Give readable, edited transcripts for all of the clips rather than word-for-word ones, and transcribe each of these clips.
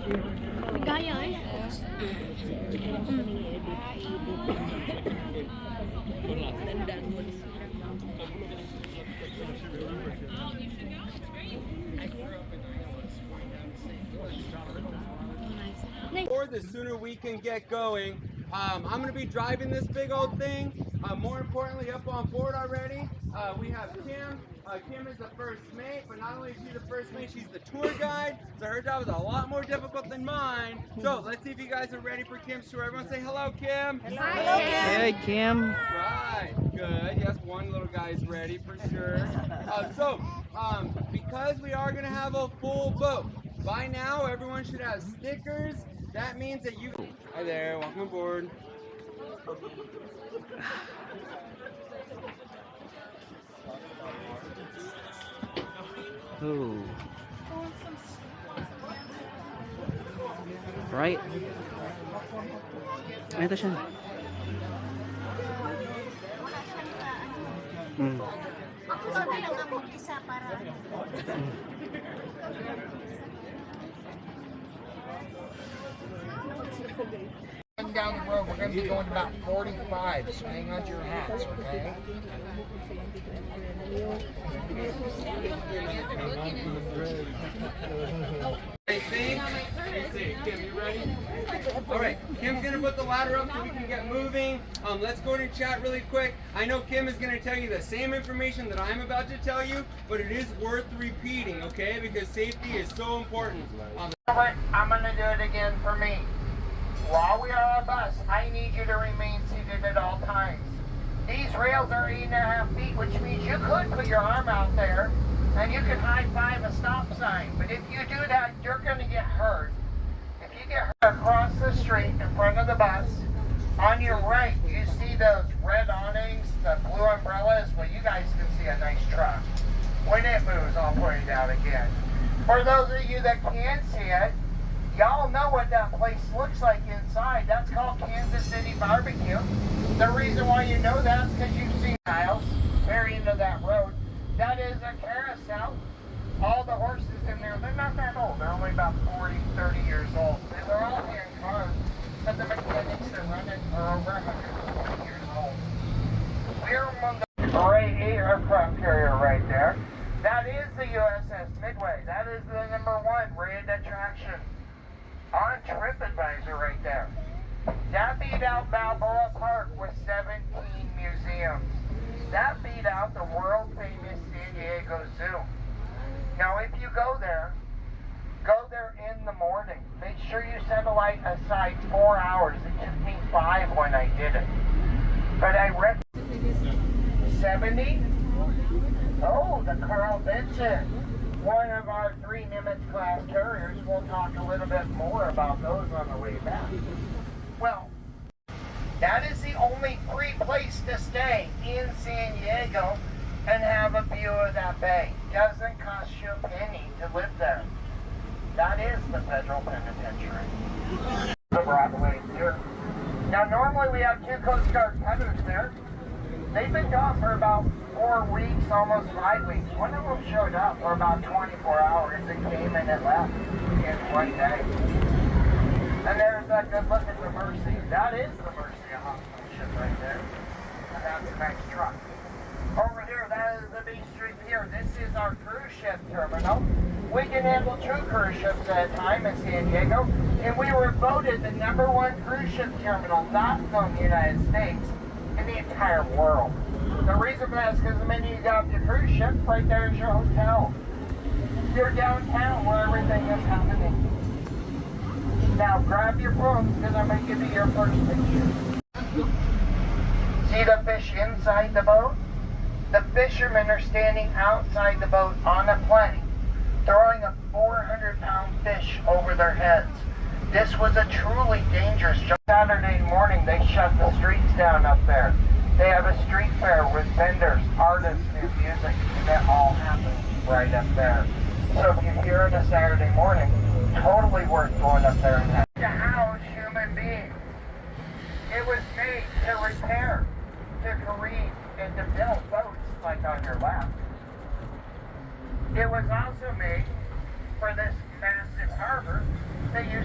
Gaya eh. Or the sooner we can get going. I'm going to be driving this big old thing. More importantly, up on board already, we have Kim. Kim is the first mate, but not only is she the first mate, she's the tour guide. So her job is a lot more difficult than mine. So let's see if you guys are ready for Kim's tour. Everyone say hello, Kim. Hello, Kim. Hey, Kim. Right, good. Yes, one little guy is ready for sure. Because we are going to have a full boat, by now everyone should have stickers. That means that you... Hi there, welcome aboard. Ooh. Right? Ito siya. Ako sa lang ako isa para. Down the road, we're going to be going about 45, so hang on to your hats, okay? I think. Kim, you ready? All right, Kim's gonna put the ladder up so we can get moving. Let's go and chat really quick. I know Kim is gonna tell you the same information that I'm about to tell you, but it is worth repeating, okay? Because safety is so important. I'm going to do it again for me. While we are on a bus, I need you to remain seated at all times. These rails are 8.5 feet, which means you could put your arm out there and you could high-five a stop sign. But if you do that, you're going to get hurt. If you get hurt across the street in front of the bus, on your right, you see those red awnings, the blue umbrellas? Well, you guys can see a nice truck. When it moves, I'll point it out again. For those of you that can't see it, y'all know what that place looks like inside. That's called Kansas City Barbecue. The reason why you know that is because you've seen aisles very into that road. That is a carousel. All the horses in there, they're not that old. They're only about 40, 30 years old. They're all hand cars, but the mechanics that run it are over 120 years old. We're among the great aircraft carrier right there. That is the USS Midway. That is the #1 rated attraction on TripAdvisor right there. That beat out Balboa Park with 17 museums. That beat out the world famous San Diego Zoo. Now if you go there in the morning. Make sure you set aside 4 hours. It took me 5 when I did it. But I recommend 70. Oh, the Carl Benson. One of our 3 Nimitz class carriers. We'll talk a little bit more about those on the way back. Well, that is the only free place to stay in San Diego and have a view of that bay. Doesn't cost you a penny to live there. That is the federal penitentiary. The Broadway here. Now normally we have 2 Coast Guard cutters there. They've been gone for about 4 weeks, almost 5 weeks. One of them showed up for about 24 hours. It came and it left in one day. And there's a good look at the Mercy. That is the Mercy hospital ship right there. And that's a nice truck. Over here, that is the B Street Pier. This is our cruise ship terminal. We can handle 2 cruise ships at a time in San Diego. And we were voted the #1 cruise ship terminal, not from the United States, in the entire world. The reason for that is because the minute you get off your cruise ship, right there is your hotel. You're downtown where everything is happening. Now grab your phones because I'm going to give you your first picture. See the fish inside the boat? The fishermen are standing outside the boat on a plank, throwing a 400-pound fish over their heads. This was a truly dangerous job. Saturday morning, they shut the streets down up there. They have a street fair with vendors, artists, and music, and that all happens right up there. So if you're here on a Saturday morning, totally worth going up there and having. To house human beings. It was made to repair, to careen, and to build boats like on your lap. It was also made for this massive harbor that you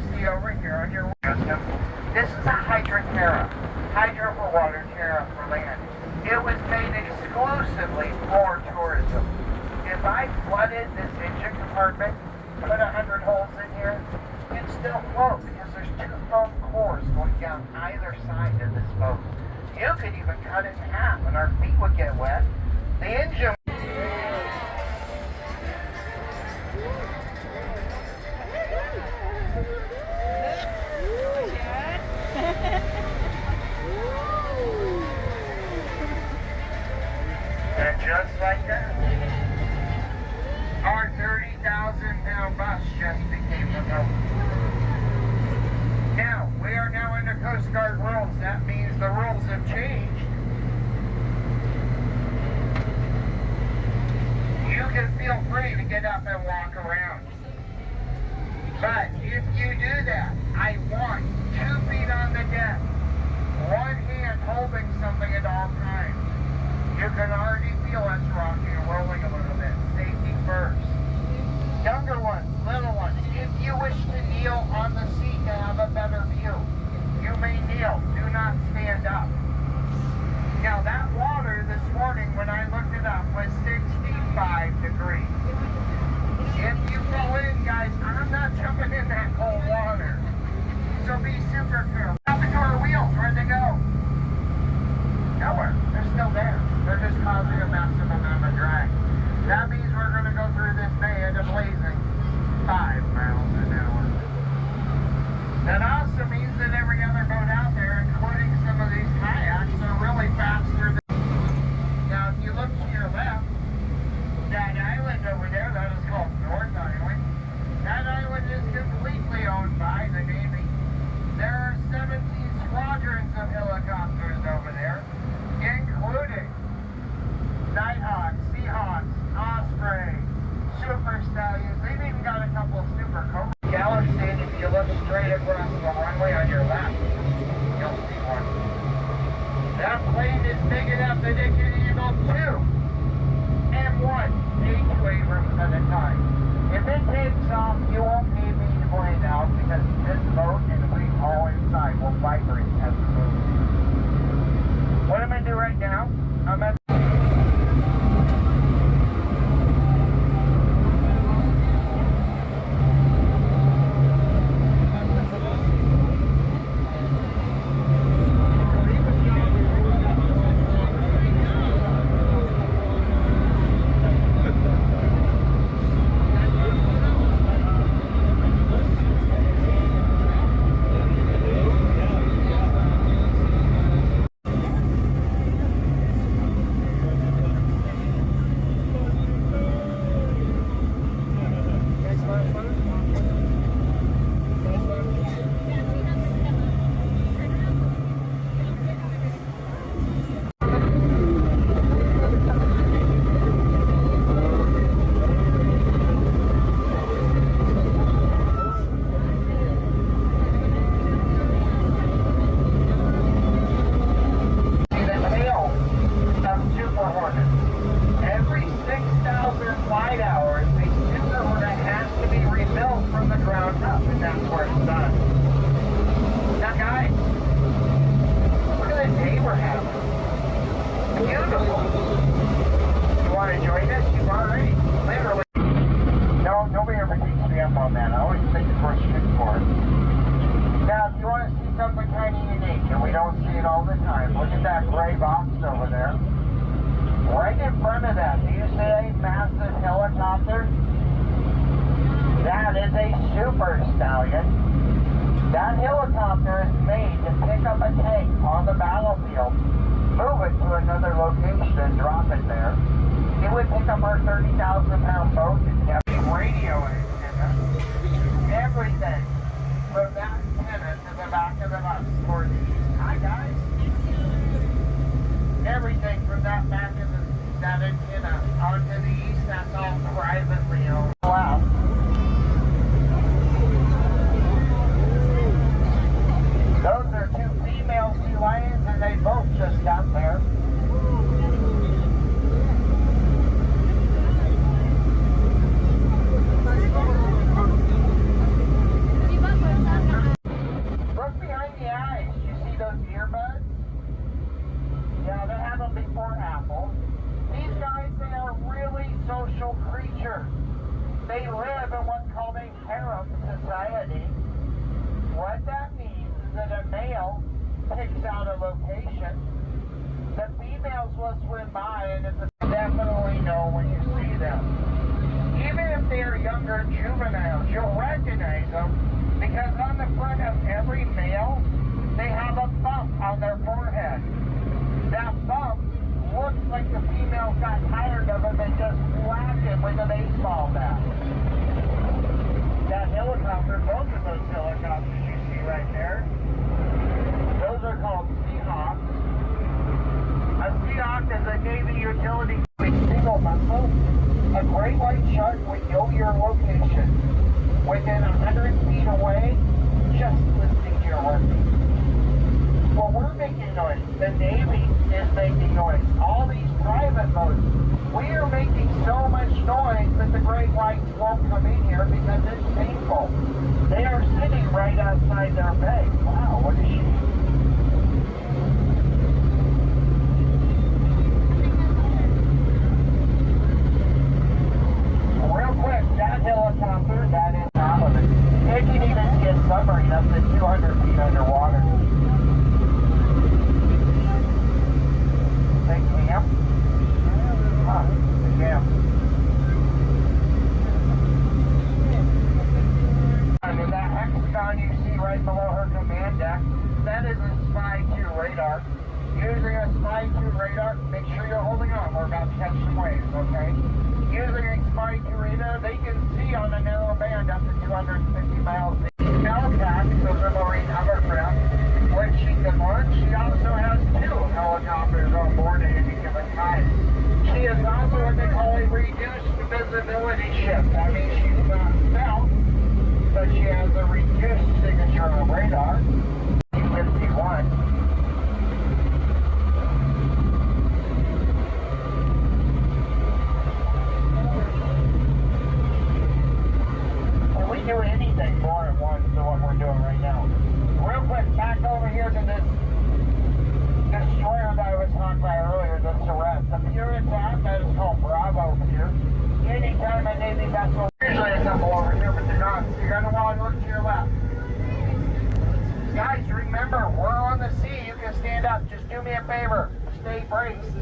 compartment, put 100 holes in here, and still float because there's 2 foam cores going down either side of this boat. You could even cut it in half and our feet would get wet. The engine. And just like that, our 30,000-pound bus just became a boat. Now, we are now under Coast Guard rules. That means the rules have changed. You can feel free to get up and walk around. But if you do that, I want 2 feet on the deck, 1 hand holding something at all times. You can already feel us rocking and rolling a little bit. Safety first. Younger ones, little ones, if you wish to kneel on the seat to have a better view, you may kneel. Do not stand up. Now that water this morning when I looked it up was 65 degrees. If you fall in, guys, I'm not jumping in that cold water. So be super careful. What happened to our wheels? Where'd they go? Nowhere. They're still there. They're just causing a massive amount of drag. That means we're going to go through this bay at a blazing 5 miles an hour. That also means that every other boat out there, including some of these kayaks, are really faster than... Now, if you look to your left, that island over there, that is called North Island. That island is completely owned by the Navy. There are 17 squadrons of helicopters over there, including Nighthawks, Seahawks, Osprey, Super Stallions. They've even got a couple of Super Cobras. Galaxy, if you look straight across the runway on your left, you'll see one. That plane is big enough that it can handle 2 M1 A2 Abrams at a time. If it takes off, you won't need me to blade out because this boat and we all inside will vibrate as it moves. What I'm going to do right now, I'm at society, what that means is that a male picks out a location, the females will swim by, and it's definitely know when you see them. Even if they're younger juveniles, you'll recognize them because on the front of every male, they have a bump on their forehead. That bump looks like the female got tired of him and just whacked him with a baseball bat. That helicopter, both of those helicopters you see right there, those are called Seahawks. A Seahawk is a Navy utility single muscle. A great white shark would know your location within 100 feet away, just listening to your heartbeat. Well, we're making noise. The Navy is making noise. All these private boats, we are making so much noise that the great whites won't come in here because it's painful. They are sitting right outside their bay. Wow, what a shame. Real quick, that helicopter, that is top of it. It can even see a submarine up to 200 feet underwater. Thank you, ma'am. Huh, yeah. Under that hexagon you see right below her command deck, that is a Spy 2 radar. Using a Spy 2 radar, make sure you're holding on. We're about to catch some waves, okay? Using a Spy 2 radar, they can see on a narrow band up to 250 miles. Hellcat, those are marine hovercraft. When she can launch, she also has 2 helicopters on board at any given time. She is also what they call a reduced visibility ship. That means she's not stealth, but she has a reduced signature on radar. 51. Do anything more at once than what we're doing right now. Real quick, back over here to this destroyer that I was talking about earlier, the Surrett. The pier it's at, that is called Bravo Pier. Anytime a Navy vessel, usually a couple over here, but they're not. So you're going to want to look to your left. Guys, remember, we're on the sea. You can stand up. Just do me a favor. Stay braced.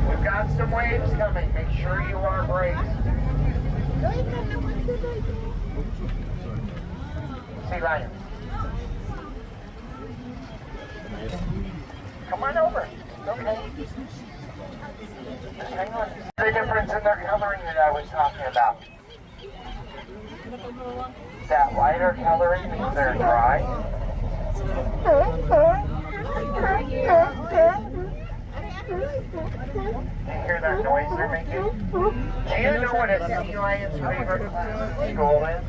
We've got some waves coming. Make sure you are braced. Sea lion. Come on over. Okay. Just hang on. The difference in their coloring that I was talking about. That lighter coloring means they're dry. You hear that noise they're making? Do you know what a sea lion's favorite class of school is?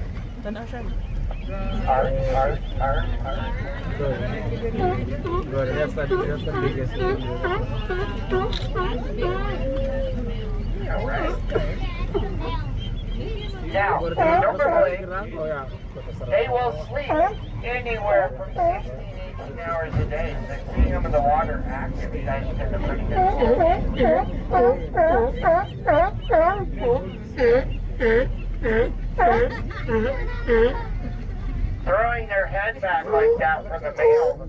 Art. Good. That's the biggest. Yeah, right. Now, normally, they will sleep anywhere from 16 18 hours a day. So seeing them in the water active, you guys get a pretty good throwing their head back like that for the male.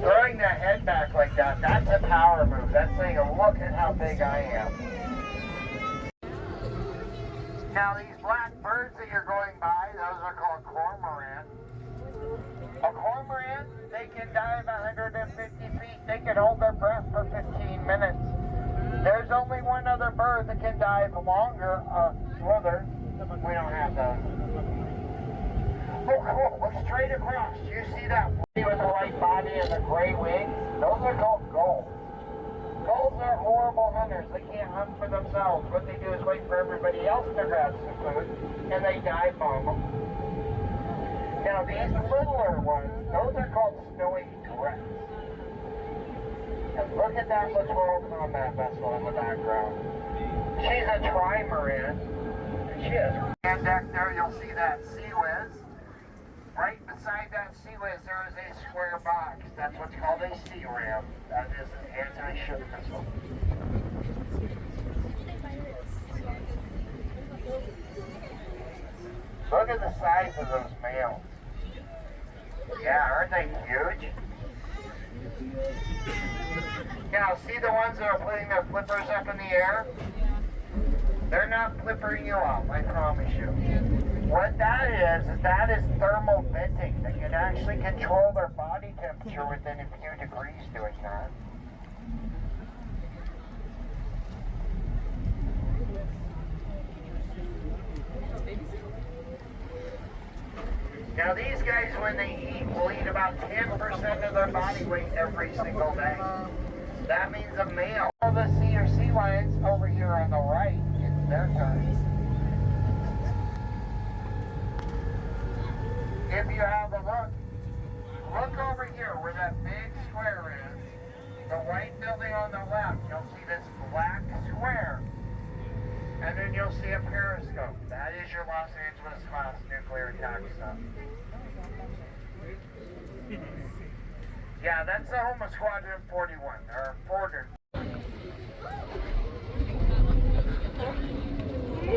Throwing their head back like that, that's a power move. That's saying, look at how big I am. Now these black birds that you're going by, those are called cormorants. A cormorant, they can dive 150 feet. They can hold their breath for 15 minutes. There's only one other bird that can dive longer, a slither. We don't have those. Oh, cool. Look straight across. Do you see that with the white body and the gray wings? Those are called gulls. Gulls are horrible hunters. They can't hunt for themselves. What they do is wait for everybody else to grab some food, and they dive bomb them. Now, these littler ones, those are called snowy grets. And look at that littoral combat vessel in the background. She's a trimaran. She is. And back there, you'll see that Sea Whiz. Right inside that sea laser is a square box. That's what's called a sea ram. That is an anti-ship missile. Look at the size of those males. Yeah, aren't they huge? Now, see the ones that are putting their flippers up in the air? They're not flippering you off, I promise you. What that is thermal venting. They can actually control their body temperature within a few degrees doing that. Now these guys, when they eat, will eat about 10% of their body weight every single day. That means a male. All the sea lions over here on the right, it's their turn. If you have a look over here where that big square is, the white building on the left, you'll see this black square. And then you'll see a periscope. That is your Los Angeles class nuclear attack stuff. Yeah, that's the Homa Squadron 41, or 40.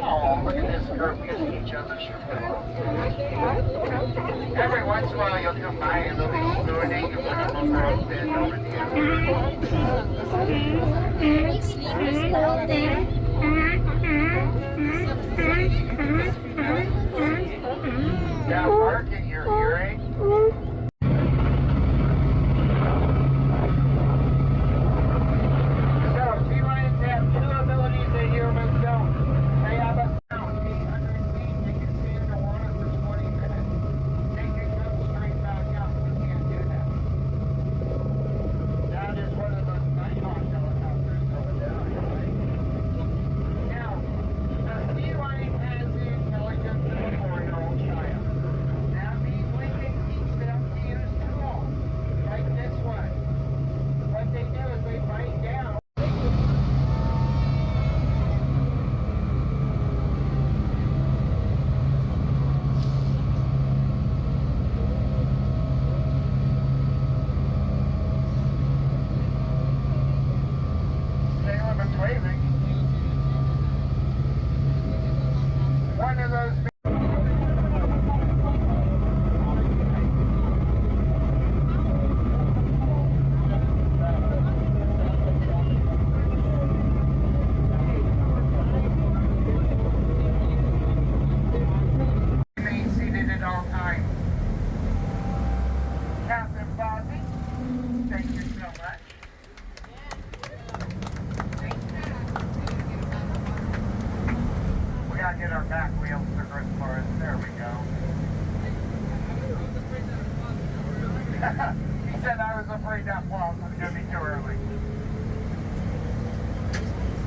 Oh, look at this group kissing each other. Every once in a while you'll come by and they'll be spooning and put a little girl bend over the yeah, bark at your hearing. So, sea lions have two abilities that humans don't. They have a sound 800 feet. They can stay underwater for 20 minutes. They can come straight back up. We can't do that. That is one of those Nighthawk helicopters going down, right? Now, the sea lion has the intelligence of a 4-year-old child. That means we can teach them to use tools, like this one. What they do is they bite down. Salem is waving. One of those. Remain seated at all times. Captain Bobby, thank you so much. We gotta get our back wheels to grip for us. There we go. He said I was afraid that wall was gonna be too early.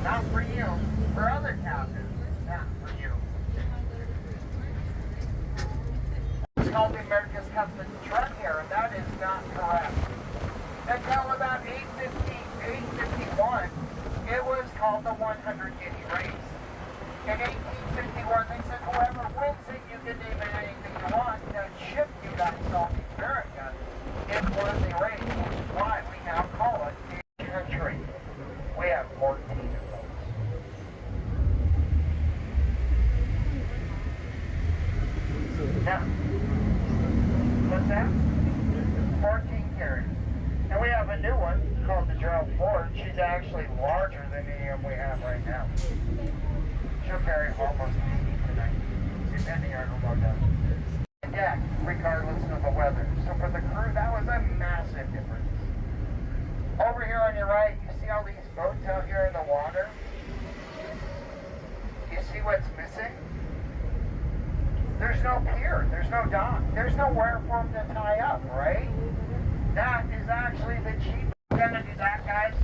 Not for you, for other captains, not for you. It's called the America's Cup of Truck here, and that is not correct. Until about 851, it was called the 100 guinea race. In 1851, they said whoever wins it, you can name it anything you want, and ship you back to America. It was a race, which is why we now call it a country. We have 14 of those. Now, what's that? 14 carriers. And we have a new one called the Gerald Ford. She's actually larger than any of them we have right now. She'll carry almost 80 tonight, depending on who goes down. Deck, regardless of the weather. So for the crew, that was a massive difference. Over here on your right, you see all these boats out here in the water? You see what's missing? There's no pier, there's no dock, there's nowhere for them to tie up, right? That is actually the cheapest. We're gonna do that, guys.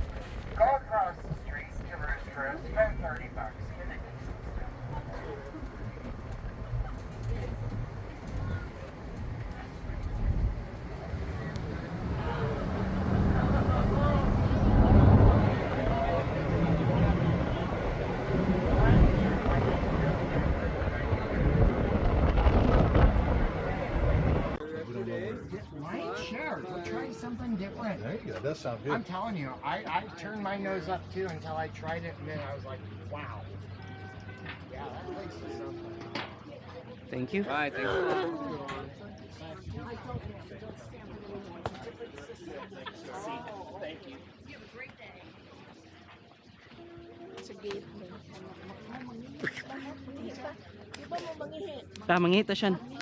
Go across the street, give her a cruise, spend 30 bucks. Get it. something different. There you go. That sounds I'm good. telling you, I turned my nose up too until I tried it, and then I was like, wow. Yeah, that place is something. Thank you. Bye. Thank you. Mangita siya.